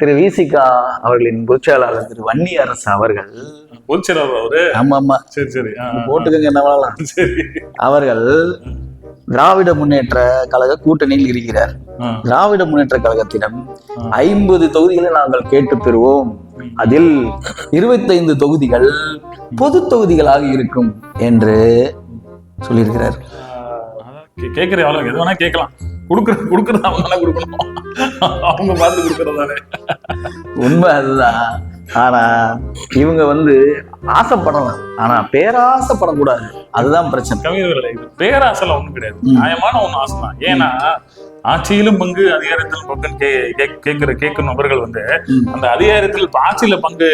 திரு விசிகா அவர்களின் பொதுச்செயலாளர் திரு வன்னியரசு அவர்கள், பொதுச்செயலாளர் அவரு, ஆமா ஆமா சரி சரி போட்டுக்கங்க என்ன சரி, அவர்கள் திராவிட முன்னேற்ற கழக கூட்டணியில் இருக்கிறார். திராவிட முன்னேற்ற கழகத்திடம் 50 தொகுதிகளை நாங்கள் கேட்டு பெறுவோம், அதில் 25 தொகுதிகள் பொது தொகுதிகளாக இருக்கும் என்று சொல்லியிருக்கிறார். கேட்கிற எவ்வளவு எது வேணா கேட்கலாம், கொடுக்கறது அவங்க தானே கொடுக்கணும், அவங்க பார்த்து கொடுக்கறதானே உண்மை அதுதான். ஆனா இவங்க ஆசைப்படலாம், ஆனா பேராசைப்படக்கூடாது, அதுதான் பிரச்சனை. கவிஞர்களே, இது பேராசைலாம் ஒண்ணும் கிடையாது, நியாயமான ஒண்ணு ஆசை தான். ஏன்னா ஆட்சியிலும் பங்கு அதிகாரத்திலும் பங்கு கேட்கும் நபர்கள் அந்த அதிகாரத்தில் ஆட்சியில பங்கு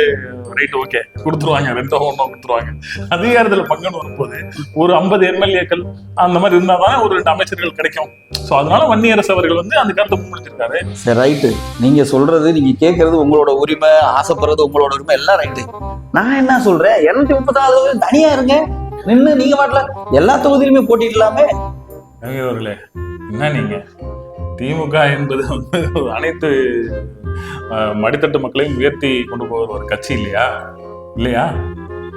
ரைட் ஓகே கொடுத்துருவாங்க, 2-1 கொடுத்துருவாங்க. அதிகாரத்துல பங்குன்னு வரும்போது ஒரு 50 எம்எல்ஏக்கள் அந்த மாதிரி இருந்தாதான் ஒரு 2 அமைச்சர்கள் கிடைக்கும். சோ அதனால வன்னியரசு அவர்கள் அந்த கருத்தை முன்னிச்சிருக்காரு. சரி, ரைட்டு. நீங்க சொல்றது, நீங்க கேட்கறது உங்களோட உரிமை, ஆசைப்படுறது உங்களோட உரிமை, எல்லாம் ரைட்டு. நான் என்ன சொல்றேன், 234 தனியா இருங்க, நின்று நீங்க மாட்டல எல்லா தொகுதியிலுமே போட்டிடலாமே. கவிஞர்களே, என்ன நீங்க திமுக என்பது அனைத்து மடித்தட்டு மக்களையும் உயர்த்தி கொண்டு போகிற ஒரு கட்சி இல்லையா? இல்லையா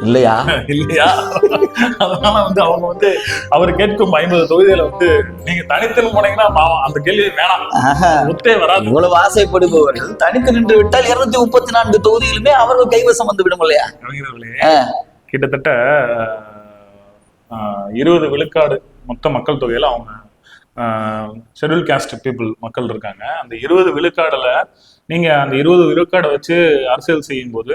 இல்லையா இல்லையா அதனால அவங்க அவர் கேட்கும் 50 தொகுதியில நீங்க தனித்து போனீங்கன்னா அந்த கேள்வி வேணாம், ஒத்தே வராது. இவ்வளவு ஆசைப்படுபவர்கள் தனித்து நின்று விட்டால் 234 தொகுதியிலுமே அவர்கள் கைவசம் வந்து விடும் இல்லையா? கவிஞர்களே, கிட்டத்தட்ட 20 விழுக்காடு மொத்த மக்கள் தொகையில அவங்க ஷெட்யூல் காஸ்ட் பீப்புள் மக்கள் இருக்காங்க. அந்த 20 விழுக்காடுல நீங்க அந்த 20 விழுக்காடை வச்சு அரசியல் செய்யும் போது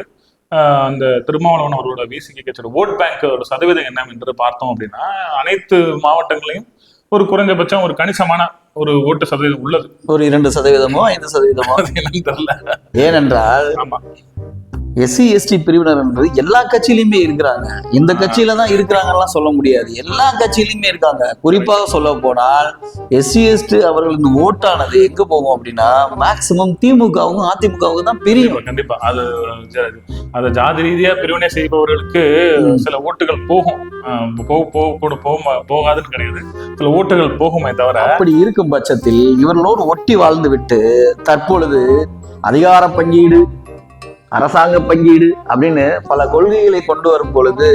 அந்த திருமாவளவன் அவரோட விசிகா கட்சியோட ஓட் பேங்க் ஒரு சதவீதம் என்ன என்று பார்த்தோம் அப்படின்னா, அனைத்து மாவட்டங்களையும் ஒரு குறைஞ்சபட்சம் ஒரு கணிசமான ஒரு ஓட்டு சதவீதம் உள்ளது. ஒரு 2%, 5% தெரியல. ஏனென்றால் ஆமா, SC ST பிரிவினர் என்பது எல்லா கட்சியிலுமே இருக்கிறாங்க. இந்த கட்சியில தான் இருக்கிறாங்கலாம் சொல்ல முடியாது, எல்லா கட்சியிலுமே இருக்காங்க. குறிப்பாக சொல்ல போனால் SC ST அவர்களின் ஓட்டானது எங்க போகும் அப்படின்னா, மேக்சிமம் திமுகவும் அதிமுகவும் தான் பிரியும். கண்டிப்பா அது ஜாதி ரீதியா பிரிவினை செய்பவர்களுக்கு சில ஓட்டுகள் போகும், போகாதுன்னு கிடையாது, சில ஓட்டுகள் போகுமே தவிர. அப்படி இருக்கும் பட்சத்தில் இவர்களோடு ஒட்டி வாழ்ந்து விட்டு தற்பொழுது அதிகார பங்கீடு, அரசாங்க பங்கீடு அப்படின்னு பல கொள்கைகளை கொண்டு வரும் பொழுது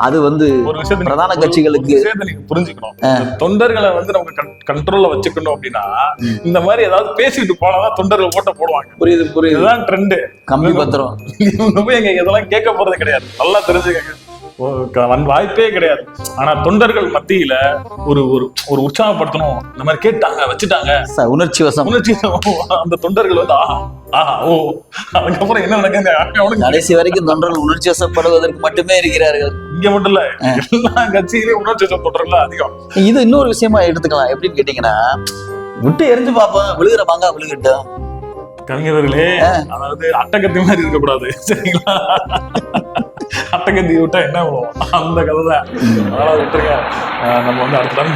அது ஒரு விஷயத்தை பிரதான கட்சிகளுக்கு நீங்க புரிஞ்சுக்கணும். தொண்டர்களை நம்ம கண்ட்ரோல்ல வச்சுக்கணும் அப்படின்னா இந்த மாதிரி ஏதாவது பேசிட்டு போனாதான் தொண்டர்கள் ஓட்ட போடுவாங்க. புரியுது, இதுதான் ட்ரெண்டு. கம்பி பத்திரம் போய் எங்க இதெல்லாம் கேட்க போறது கிடையாது, நல்லா தெரிஞ்சுக்கங்க, வாய்ப்பே கிடையாது. ஆனா தொண்டர்கள் மத்தியில ஒரு ஒரு உற்சாகப்படுத்தணும், இந்த மாதிரி கேட்டாங்க வச்சுட்டாங்க, உணர்ச்சி வசம் அந்த தொண்டர்கள் அதுக்கப்புறம் என்ன நடக்குது, கடைசி வரைக்கும் தொண்டர்கள் உணர்ச்சி வசப்படுவதற்கு மட்டுமே இருக்கிறார்கள். இங்க மட்டும் இல்ல, எல்லா கட்சியிலையும் உணர்ச்சி வசம் தொண்டர்கள் அதிகம். இது இன்னொரு விஷயமா எடுத்துக்கலாம். எப்படின்னு கேட்டீங்கன்னா, விட்டு எரிஞ்சு பார்ப்போம், விழுகிற மாங்கா விழுகட்டும். கவிஞர்களே, அதாவது அட்டகத்தி மாதிரி இருக்கக்கூடாது, சரிங்களா? அட்டகத்தி விட்டா என்ன அந்த கதை தான், அதனால விட்டுருங்க. நம்ம அடுத்த டைம்